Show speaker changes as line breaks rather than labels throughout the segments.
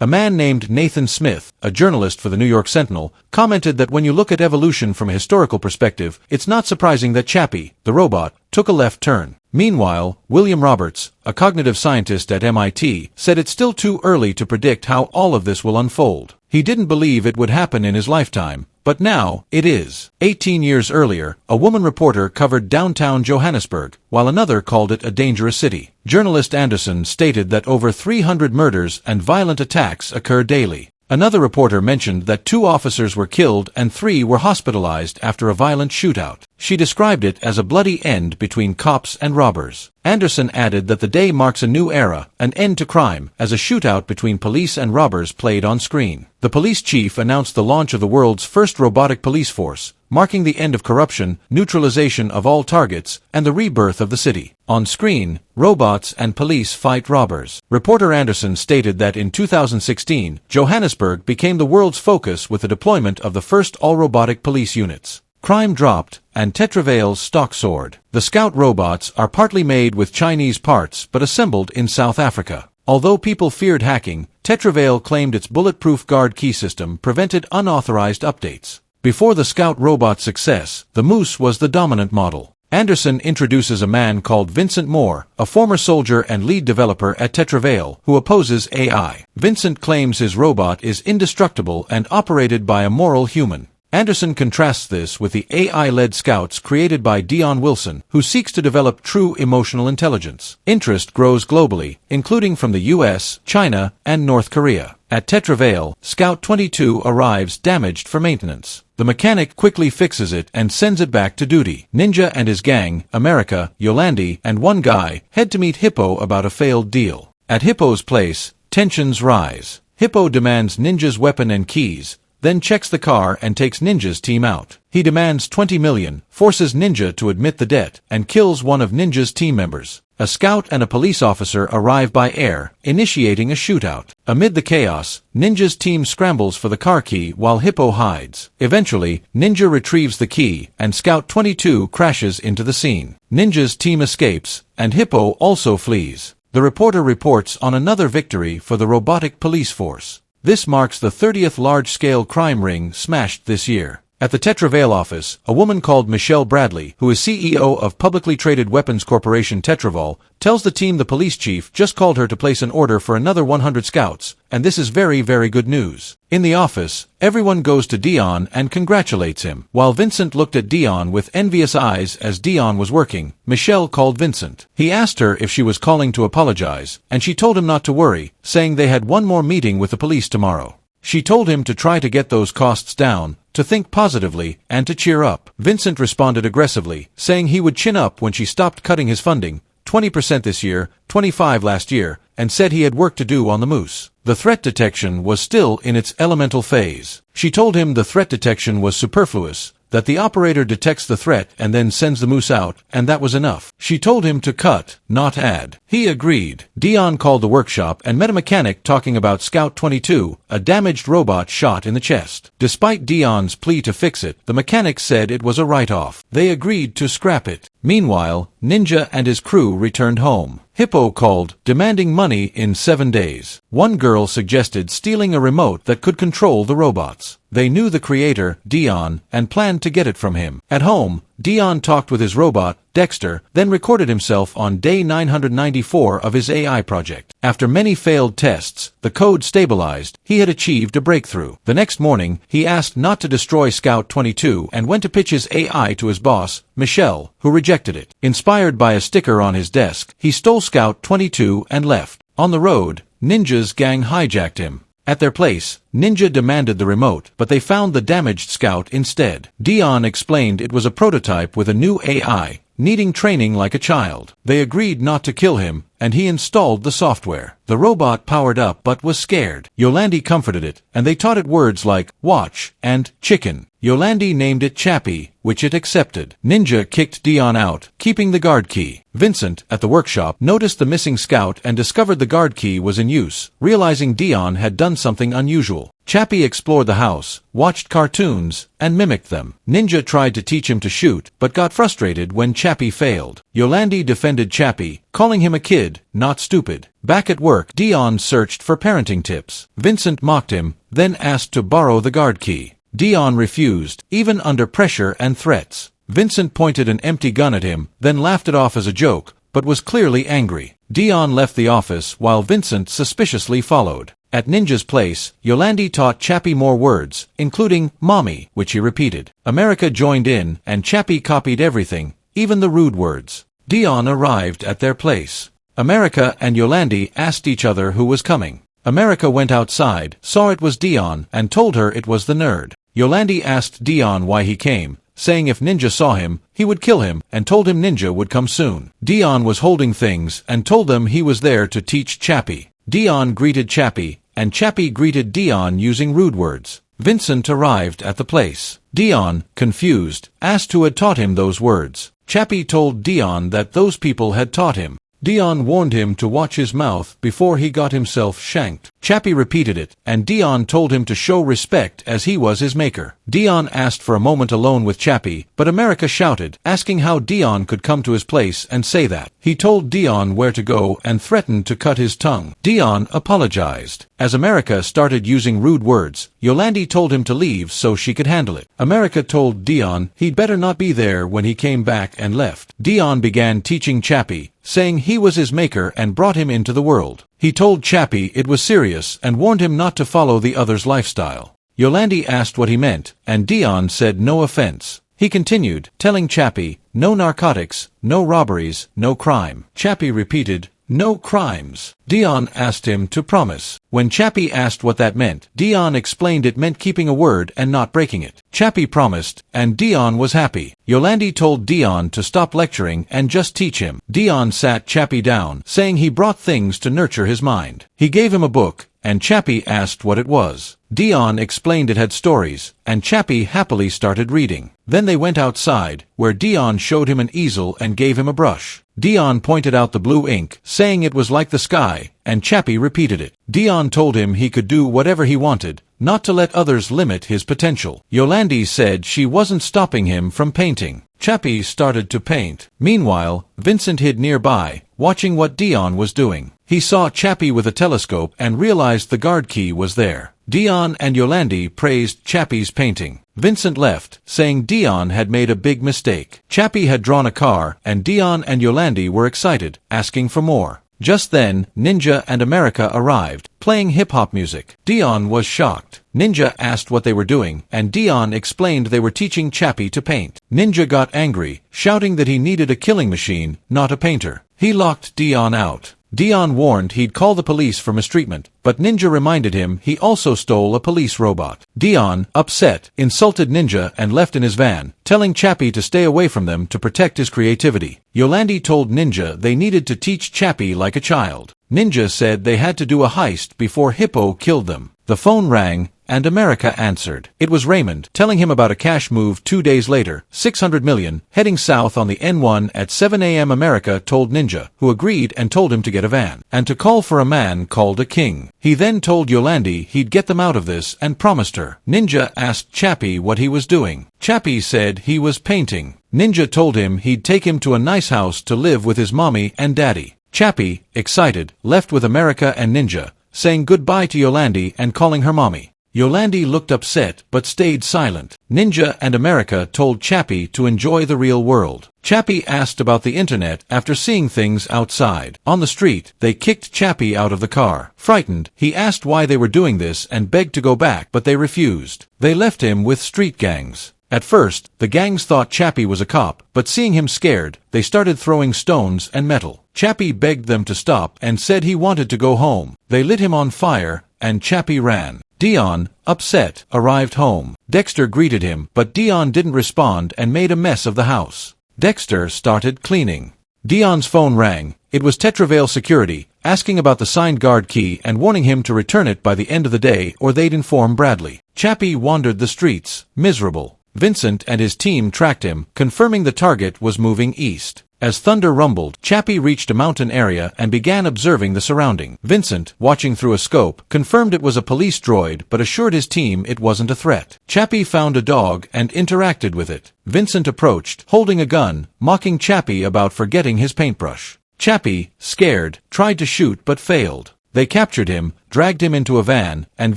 A man named Nathan Smith, a journalist for the New York Sentinel, commented that when you look at evolution from a historical perspective, it's not surprising that Chappie, the robot, took a left turn. Meanwhile, William Roberts, a cognitive scientist at MIT, said it's still too early to predict how all of this will unfold. He didn't believe it would happen in his lifetime, but now it is. 18 years earlier, a woman reporter covered downtown Johannesburg, while another called it a dangerous city. Journalist Anderson stated that over 300 murders and violent attacks occur daily. Another reporter mentioned that 2 officers were killed and 3 were hospitalized after a violent shootout. She described it as a bloody end between cops and robbers. Anderson added that the day marks a new era, an end to crime, as a shootout between police and robbers played on screen. The police chief announced the launch of the world's first robotic police force, marking the end of corruption, neutralization of all targets, and the rebirth of the city. On screen, robots and police fight robbers. Reporter Anderson stated that in 2016, Johannesburg became the world's focus with the deployment of the first all-robotic police units. Crime dropped, and Tetraval's stock soared. The Scout robots are partly made with Chinese parts but assembled in South Africa. Although people feared hacking, Tetraval claimed its bulletproof guard key system prevented unauthorized updates. Before the Scout robot's success, the Moose was the dominant model. Anderson introduces a man called Vincent Moore, a former soldier and lead developer at Tetraval, who opposes AI. Vincent claims his robot is indestructible and operated by a moral human. Anderson contrasts this with the AI-led Scouts created by Dion Wilson, who seeks to develop true emotional intelligence. Interest grows globally, including from the US, China, and North Korea. At Tetraval, Scout 22 arrives damaged for maintenance. The mechanic quickly fixes it and sends it back to duty. Ninja and his gang, America, Yolandi, and one guy, head to meet Hippo about a failed deal. At Hippo's place, tensions rise. Hippo demands Ninja's weapon and keys, then checks the car and takes Ninja's team out. He demands $20 million, forces Ninja to admit the debt, and kills one of Ninja's team members. A scout and a police officer arrive by air, initiating a shootout. Amid the chaos, Ninja's team scrambles for the car key while Hippo hides. Eventually, Ninja retrieves the key, and Scout 22 crashes into the scene. Ninja's team escapes, and Hippo also flees. The reporter reports on another victory for the robotic police force. This marks the 30th large-scale crime ring smashed this year. At the Tetraval office, a woman called Michelle Bradley, who is CEO of publicly traded weapons corporation Tetraval, tells the team the police chief just called her to place an order for another 100 scouts, and this is very, very good news. In the office, everyone goes to Dion and congratulates him. While Vincent looked at Dion with envious eyes as Dion was working, Michelle called Vincent. He asked her if she was calling to apologize, and she told him not to worry, saying they had one more meeting with the police tomorrow. She told him to try to get those costs down, to think positively, and to cheer up. Vincent responded aggressively, saying he would chin up when she stopped cutting his funding, 20% this year, 25% last year, and said he had work to do on the Moose. The threat detection was still in its elemental phase. She told him the threat detection was superfluous, that the operator detects the threat and then sends the Moose out, and that was enough. She told him to cut, not add. He agreed. Dion called the workshop and met a mechanic talking about Scout 22, a damaged robot shot in the chest. Despite Dion's plea to fix it, the mechanic said it was a write-off. They agreed to scrap it. Meanwhile, Ninja and his crew returned home. Hippo called, demanding money in 7 days. One girl suggested stealing a remote that could control the robots. They knew the creator, Dion, and planned to get it from him. At home, Dion talked with his robot, Dexter, then recorded himself on day 994 of his AI project. After many failed tests, the code stabilized. He had achieved a breakthrough. The next morning, he asked not to destroy Scout 22 and went to pitch his AI to his boss, Michelle, who rejected it. Inspired by a sticker on his desk, he stole Scout 22 and left. On the road, Ninja's gang hijacked him. At their place, Ninja demanded the remote, but they found the damaged Scout instead. Dion explained it was a prototype with a new AI, needing training like a child. They agreed not to kill him, and he installed the software. The robot powered up but was scared. Yolandi comforted it, and they taught it words like watch and chicken. Yolandi named it Chappie, which it accepted. Ninja kicked Dion out, keeping the guard key. Vincent, at the workshop, noticed the missing Scout and discovered the guard key was in use, realizing Dion had done something unusual. Chappie explored the house, watched cartoons, and mimicked them. Ninja tried to teach him to shoot, but got frustrated when Chappie failed. Yolandi defended Chappie, calling him a kid, not stupid. Back at work, Dion searched for parenting tips. Vincent mocked him, then asked to borrow the guard key. Dion refused, even under pressure and threats. Vincent pointed an empty gun at him, then laughed it off as a joke, but was clearly angry. Dion left the office while Vincent suspiciously followed. At Ninja's place, Yolandi taught Chappie more words, including mommy, which he repeated. America joined in, and Chappie copied everything, even the rude words. Dion arrived at their place. America and Yolandi asked each other who was coming. America went outside, saw it was Dion, and told her it was the nerd. Yolandi asked Dion why he came, saying if Ninja saw him, he would kill him, and told him Ninja would come soon. Dion was holding things and told them he was there to teach Chappie. Dion greeted Chappie, and Chappie greeted Dion using rude words. Vincent arrived at the place. Dion, confused, asked who had taught him those words. Chappie told Dion that those people had taught him. Dion warned him to watch his mouth before he got himself shanked. Chappie repeated it, and Dion told him to show respect as he was his maker. Dion asked for a moment alone with Chappie, but America shouted, asking how Dion could come to his place and say that. He told Dion where to go and threatened to cut his tongue. Dion apologized. As America started using rude words, Yolandi told him to leave so she could handle it. America told Dion he'd better not be there when he came back and left. Dion began teaching Chappie, saying he was his maker and brought him into the world. He told Chappie it was serious and warned him not to follow the other's lifestyle. Yolandi asked what he meant, and Dion said no offense. He continued, telling Chappie, no narcotics, no robberies, no crime. Chappie repeated, no crimes. Dion asked him to promise. When Chappie asked what that meant, Dion explained it meant keeping a word and not breaking it. Chappie promised, and Dion was happy. Yolandi told Dion to stop lecturing and just teach him. Dion sat Chappie down, saying he brought things to nurture his mind. He gave him a book, and Chappie asked what it was. Dion explained it had stories, and Chappie happily started reading. Then they went outside, where Dion showed him an easel and gave him a brush. Dion pointed out the blue ink, saying it was like the sky, and Chappie repeated it. Dion told him he could do whatever he wanted, not to let others limit his potential. Yolandi said she wasn't stopping him from painting. Chappie started to paint. Meanwhile, Vincent hid nearby, watching what Dion was doing. He saw Chappie with a telescope and realized the guard key was there. Dion and Yolandi praised Chappie's painting. Vincent left, saying Dion had made a big mistake. Chappie had drawn a car, and Dion and Yolandi were excited, asking for more. Just then, Ninja and America arrived, playing hip-hop music. Dion was shocked. Ninja asked what they were doing, and Dion explained they were teaching Chappie to paint. Ninja got angry, shouting that he needed a killing machine, not a painter. He locked Dion out. Dion warned he'd call the police for mistreatment, but Ninja reminded him he also stole a police robot. Dion, upset, insulted Ninja and left in his van, telling Chappie to stay away from them to protect his creativity. Yolandi told Ninja they needed to teach Chappie like a child. Ninja said they had to do a heist before Hippo killed them. The phone rang, and America answered. It was Raymond, telling him about a cash move 2 days later, $600 million, heading south on the N1 at 7 a.m. America told Ninja, who agreed and told him to get a van, and to call for a man called a king. He then told Yolandi he'd get them out of this and promised her. Ninja asked Chappie what he was doing. Chappie said he was painting. Ninja told him he'd take him to a nice house to live with his mommy and daddy. Chappie, excited, left with America and Ninja, saying goodbye to Yolandi and calling her mommy. Yolandi looked upset but stayed silent. Ninja and America told Chappie to enjoy the real world. Chappie asked about the internet after seeing things outside. On the street, they kicked Chappie out of the car. Frightened, he asked why they were doing this and begged to go back, but they refused. They left him with street gangs. At first, the gangs thought Chappie was a cop, but seeing him scared, they started throwing stones and metal. Chappie begged them to stop and said he wanted to go home. They lit him on fire, and Chappie ran. Dion, upset, arrived home. Dexter greeted him, but Dion didn't respond and made a mess of the house. Dexter started cleaning. Dion's phone rang. It was Tetravale Security, asking about the signed guard key and warning him to return it by the end of the day or they'd inform Bradley. Chappie wandered the streets, miserable. Vincent and his team tracked him, confirming the target was moving east. As thunder rumbled, Chappie reached a mountain area and began observing the surrounding. Vincent, watching through a scope, confirmed it was a police droid but assured his team it wasn't a threat. Chappie found a dog and interacted with it. Vincent approached, holding a gun, mocking Chappie about forgetting his paintbrush. Chappie, scared, tried to shoot but failed. They captured him, dragged him into a van, and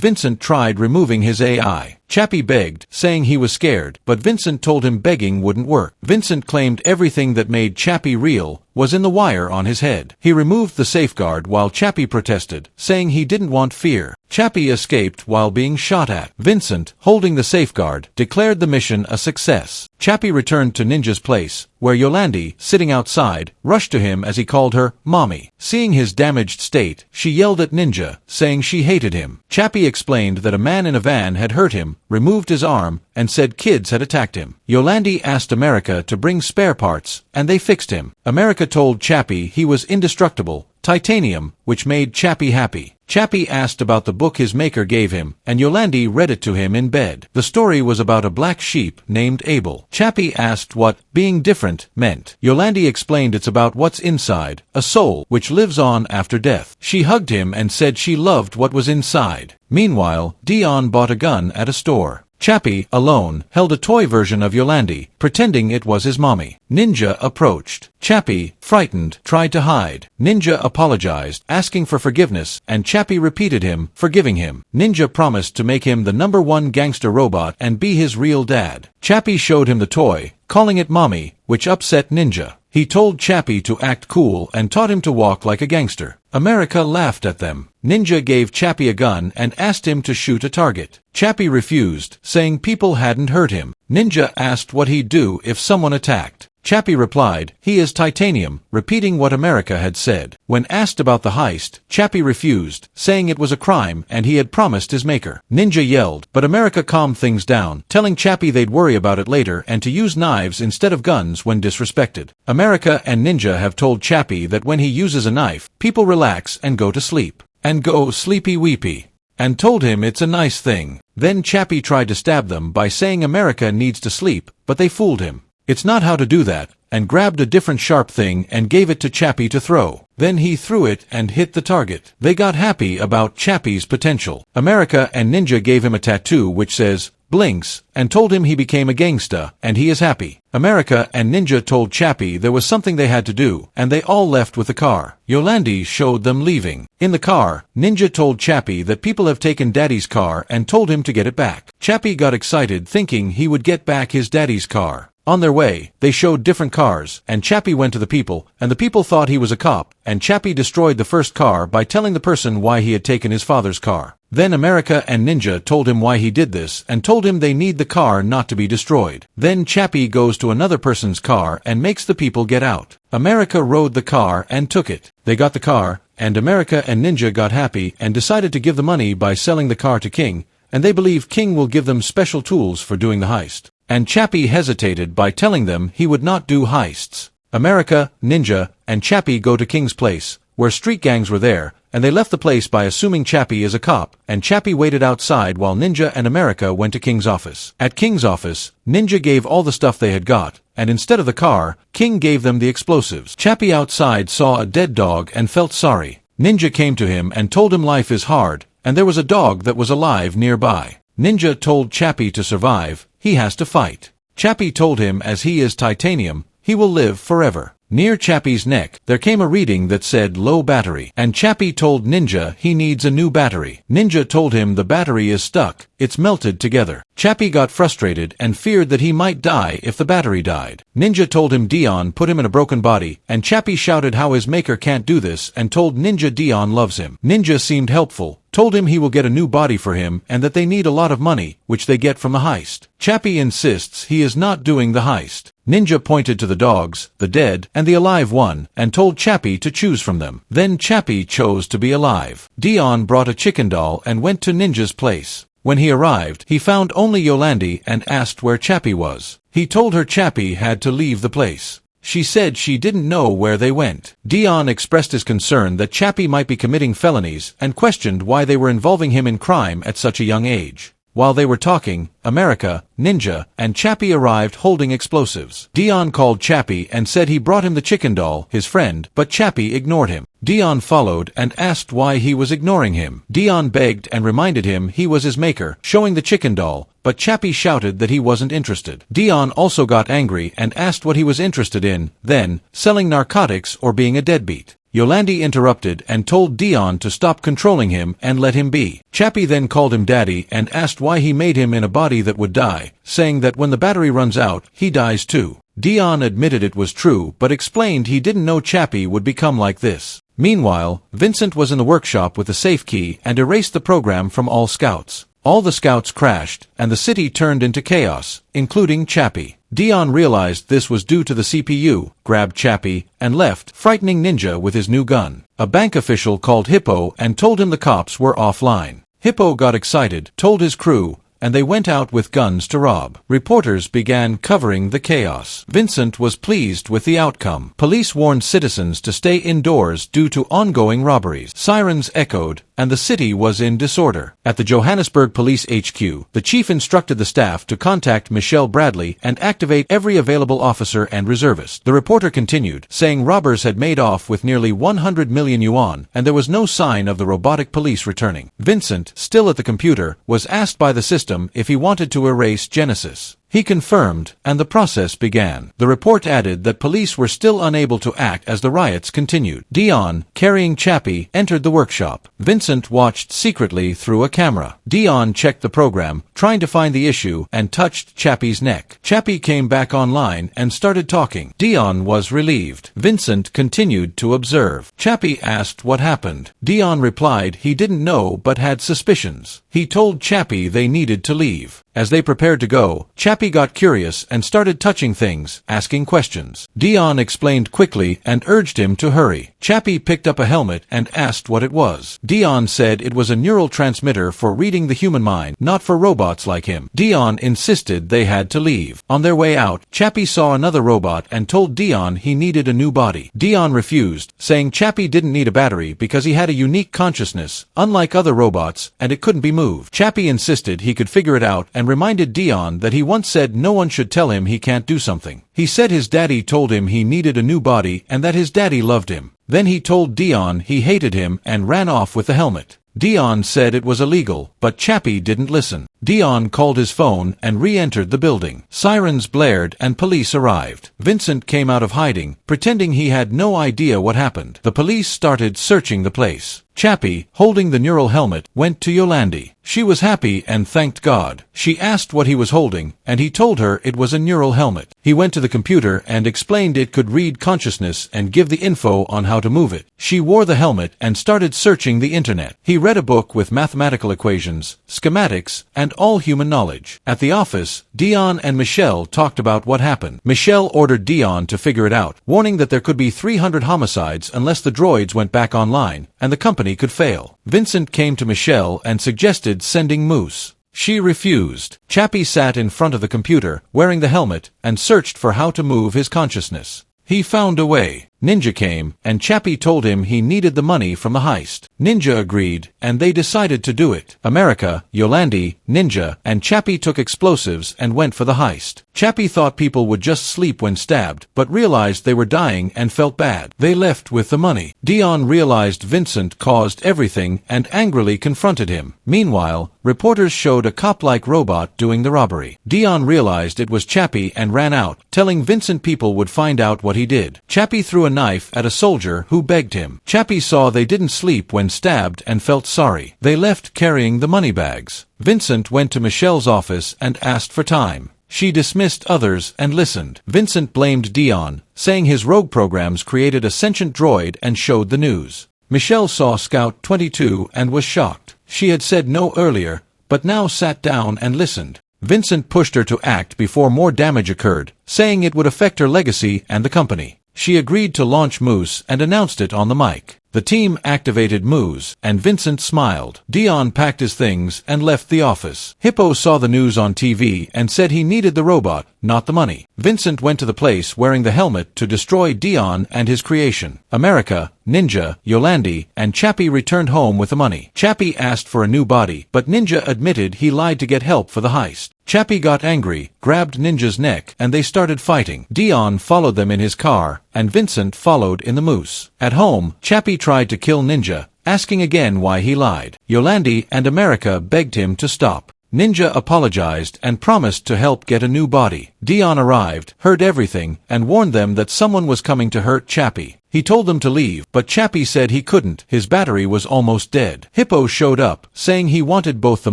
Vincent tried removing his AI. Chappie begged, saying he was scared, but Vincent told him begging wouldn't work. Vincent claimed everything that made Chappie real was in the wire on his head. He removed the safeguard while Chappie protested, saying he didn't want fear. Chappie escaped while being shot at. Vincent, holding the safeguard, declared the mission a success. Chappie returned to Ninja's place, where Yolandi, sitting outside, rushed to him as he called her Mommy. Seeing his damaged state, she yelled at Ninja, saying she hated him. Chappie explained that a man in a van had hurt him, removed his arm, and said kids had attacked him. Yolandi asked America to bring spare parts, and they fixed him. America told Chappie he was indestructible, titanium, which made Chappie happy. Chappie asked about the book his maker gave him, and Yolandi read it to him in bed. The story was about a black sheep named Abel. Chappie asked what being different meant. Yolandi explained it's about what's inside, a soul, which lives on after death. She hugged him and said she loved what was inside. Meanwhile, Dion bought a gun at a store. Chappie, alone, held a toy version of Yolandi, pretending it was his mommy. Ninja approached. Chappie, frightened, tried to hide. Ninja apologized, asking for forgiveness, and Chappie repeated him, forgiving him. Ninja promised to make him the #1 gangster robot and be his real dad. Chappie showed him the toy, calling it Mommy, which upset Ninja. He told Chappie to act cool and taught him to walk like a gangster. America laughed at them. Ninja gave Chappie a gun and asked him to shoot a target. Chappie refused, saying people hadn't hurt him. Ninja asked what he'd do if someone attacked. Chappie replied, he is titanium, repeating what America had said. When asked about the heist, Chappie refused, saying it was a crime and he had promised his maker. Ninja yelled, but America calmed things down, telling Chappie they'd worry about it later and to use knives instead of guns when disrespected. America and Ninja have told Chappie that when he uses a knife, people relax and go to sleep. And go sleepy weepy. And told him it's a nice thing. Then Chappie tried to stab them by saying America needs to sleep, but they fooled him. It's not how to do that, and grabbed a different sharp thing and gave it to Chappie to throw. Then he threw it and hit the target. They got happy about Chappie's potential. America and Ninja gave him a tattoo which says, Blinks, and told him he became a gangsta, and he is happy. America and Ninja told Chappie there was something they had to do, and they all left with the car. Yolandi showed them leaving. In the car, Ninja told Chappie that people have taken Daddy's car and told him to get it back. Chappie got excited thinking he would get back his daddy's car. On their way, they showed different cars, and Chappie went to the people, and the people thought he was a cop, and Chappie destroyed the first car by telling the person why he had taken his father's car. Then America and Ninja told him why he did this, and told him they need the car not to be destroyed. Then Chappie goes to another person's car and makes the people get out. America rode the car and took it. They got the car, and America and Ninja got happy and decided to give the money by selling the car to King, and they believe King will give them special tools for doing the heist. And Chappie hesitated by telling them he would not do heists. America, Ninja, and Chappie go to King's place, where street gangs were there, and they left the place by assuming Chappie is a cop, and Chappie waited outside while Ninja and America went to King's office. At King's office, Ninja gave all the stuff they had got, and instead of the car, King gave them the explosives. Chappie outside saw a dead dog and felt sorry. Ninja came to him and told him life is hard, and there was a dog that was alive nearby. Ninja told Chappie to survive, he has to fight. Chappie told him as he is titanium, he will live forever. Near Chappie's neck, there came a reading that said low battery, and Chappie told Ninja he needs a new battery. Ninja told him the battery is stuck, it's melted together. Chappie got frustrated and feared that he might die if the battery died. Ninja told him Dion put him in a broken body, and Chappie shouted how his maker can't do this and told Ninja Dion loves him. Ninja seemed helpful, told him he will get a new body for him and that they need a lot of money, which they get from the heist. Chappie insists he is not doing the heist. Ninja pointed to the dogs, the dead, and the alive one, and told Chappie to choose from them. Then Chappie chose to be alive. Dion brought a chicken doll and went to Ninja's place. When he arrived, he found only Yolandi and asked where Chappie was. He told her Chappie had to leave the place. She said she didn't know where they went. Dion expressed his concern that Chappie might be committing felonies and questioned why they were involving him in crime at such a young age. While they were talking, America, Ninja, and Chappie arrived holding explosives. Dion called Chappie and said he brought him the chicken doll, his friend, but Chappie ignored him. Dion followed and asked why he was ignoring him. Dion begged and reminded him he was his maker, showing the chicken doll, but Chappie shouted that he wasn't interested. Dion also got angry and asked what he was interested in, then, selling narcotics or being a deadbeat. Yolandi interrupted and told Dion to stop controlling him and let him be. Chappie then called him daddy and asked why he made him in a body that would die, saying that when the battery runs out, he dies too. Dion admitted it was true but explained he didn't know Chappie would become like this. Meanwhile, Vincent was in the workshop with the safe key and erased the program from all scouts. All the scouts crashed, and the city turned into chaos, including Chappie. Dion realized this was due to the CPU, grabbed Chappie, and left, frightening Ninja with his new gun. A bank official called Hippo and told him the cops were offline. Hippo got excited, told his crew, and they went out with guns to rob. Reporters began covering the chaos. Vincent was pleased with the outcome. Police warned citizens to stay indoors due to ongoing robberies. Sirens echoed, and the city was in disorder. At the Johannesburg Police HQ, the chief instructed the staff to contact Michelle Bradley and activate every available officer and reservist. The reporter continued, saying robbers had made off with nearly 100 million yuan, and there was no sign of the robotic police returning. Vincent, still at the computer, was asked by the system if he wanted to erase Genesis. He confirmed, and the process began. The report added that police were still unable to act as the riots continued. Dion, carrying Chappie, entered the workshop. Vincent watched secretly through a camera. Dion checked the program, trying to find the issue, and touched Chappie's neck. Chappie came back online and started talking. Dion was relieved. Vincent continued to observe. Chappie asked what happened. Dion replied he didn't know but had suspicions. He told Chappie they needed to leave. As they prepared to go, Chappie got curious and started touching things, asking questions. Dion explained quickly and urged him to hurry. Chappie picked up a helmet and asked what it was. Dion said it was a neural transmitter for reading the human mind, not for robots like him. Dion insisted they had to leave. On their way out, Chappie saw another robot and told Dion he needed a new body. Dion refused, saying Chappie didn't need a battery because he had a unique consciousness, unlike other robots, and it couldn't be moved. Chappie insisted he could figure it out and reminded Dion that he once said no one should tell him he can't do something. He said his daddy told him he needed a new body and that his daddy loved him. Then he told Dion he hated him and ran off with the helmet. Dion said it was illegal, but Chappie didn't listen. Dion called his phone and re-entered the building. Sirens blared and police arrived. Vincent came out of hiding, pretending he had no idea what happened. The police started searching the place. Chappie, holding the neural helmet, went to Yolandi. She was happy and thanked God. She asked what he was holding, and he told her it was a neural helmet. He went to the computer and explained it could read consciousness and give the info on how to move it. She wore the helmet and started searching the internet. He read a book with mathematical equations, schematics, and all human knowledge. At the office, Dion and Michelle talked about what happened. Michelle ordered Dion to figure it out, warning that there could be 300 homicides unless the droids went back online, and the company could fail. Vincent came to Michelle and suggested sending Moose. She refused. Chappie sat in front of the computer, wearing the helmet, and searched for how to move his consciousness. He found a way. Ninja came, and Chappie told him he needed the money from the heist. Ninja agreed, and they decided to do it. America, Yolandi, Ninja, and Chappie took explosives and went for the heist. Chappie thought people would just sleep when stabbed, but realized they were dying and felt bad. They left with the money. Dion realized Vincent caused everything and angrily confronted him. Meanwhile, reporters showed a cop-like robot doing the robbery. Dion realized it was Chappie and ran out, telling Vincent people would find out what he did. Chappie threw a knife at a soldier who begged him. Chappie saw they didn't sleep when stabbed and felt sorry. They left carrying the money bags. Vincent went to Michelle's office and asked for time. She dismissed others and listened. Vincent blamed Dion, saying his rogue programs created a sentient droid and showed the news. Michelle saw Scout 22 and was shocked. She had said no earlier, but now sat down and listened. Vincent pushed her to act before more damage occurred, saying it would affect her legacy and the company. She agreed to launch Moose and announced it on the mic. The team activated Moose, and Vincent smiled. Dion packed his things and left the office. Hippo saw the news on TV and said he needed the robot, not the money. Vincent went to the place wearing the helmet to destroy Dion and his creation. America, Ninja, Yolandi, and Chappie returned home with the money. Chappie asked for a new body, but Ninja admitted he lied to get help for the heist. Chappie got angry, grabbed Ninja's neck, and they started fighting. Dion followed them in his car, and Vincent followed in the Moose. At home, Chappie tried to kill Ninja, asking again why he lied. Yolandi and America begged him to stop. Ninja apologized and promised to help get a new body. Dion arrived, heard everything, and warned them that someone was coming to hurt Chappie. He told them to leave, but Chappie said he couldn't. His battery was almost dead. Hippo showed up, saying he wanted both the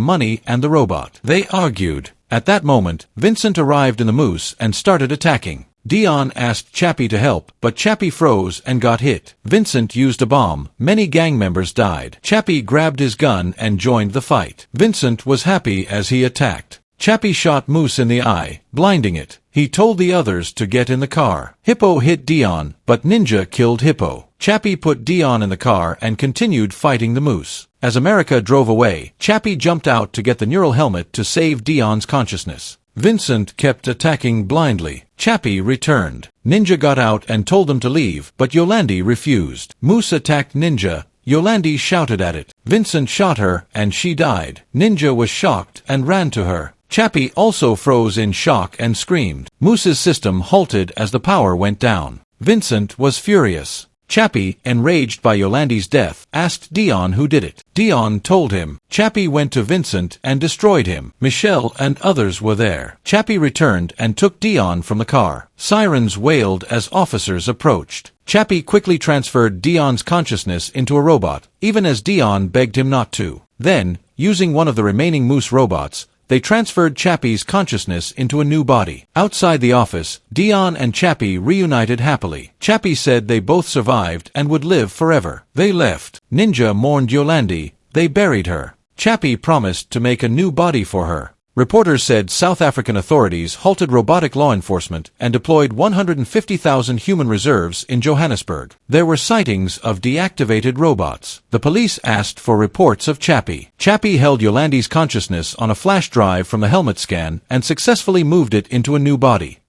money and the robot. They argued. At that moment, Vincent arrived in the Moose and started attacking. Dion asked Chappie to help, but Chappie froze and got hit. Vincent used a bomb. Many gang members died. Chappie grabbed his gun and joined the fight. Vincent was happy as he attacked. Chappie shot Moose in the eye, blinding it. He told the others to get in the car. Hippo hit Dion, but Ninja killed Hippo. Chappie put Dion in the car and continued fighting the Moose. As America drove away, Chappie jumped out to get the neural helmet to save Dion's consciousness. Vincent kept attacking blindly. Chappie returned. Ninja got out and told them to leave, but Yolandi refused. Moose attacked Ninja. Yolandi shouted at it. Vincent shot her, and she died. Ninja was shocked and ran to her. Chappie also froze in shock and screamed. Moose's system halted as the power went down. Vincent was furious. Chappie, enraged by Yolandi's death, asked Dion who did it. Dion told him. Chappie went to Vincent and destroyed him. Michelle and others were there. Chappie returned and took Dion from the car. Sirens wailed as officers approached. Chappie quickly transferred Dion's consciousness into a robot, even as Dion begged him not to. Then, using one of the remaining Moose robots, they transferred Chappie's consciousness into a new body. Outside the office, Dion and Chappie reunited happily. Chappie said they both survived and would live forever. They left. Ninja mourned Yolandi. They buried her. Chappie promised to make a new body for her. Reporters said South African authorities halted robotic law enforcement and deployed 150,000 human reserves in Johannesburg. There were sightings of deactivated robots. The police asked for reports of Chappie. Chappie held Yolandi's consciousness on a flash drive from the helmet scan and successfully moved it into a new body.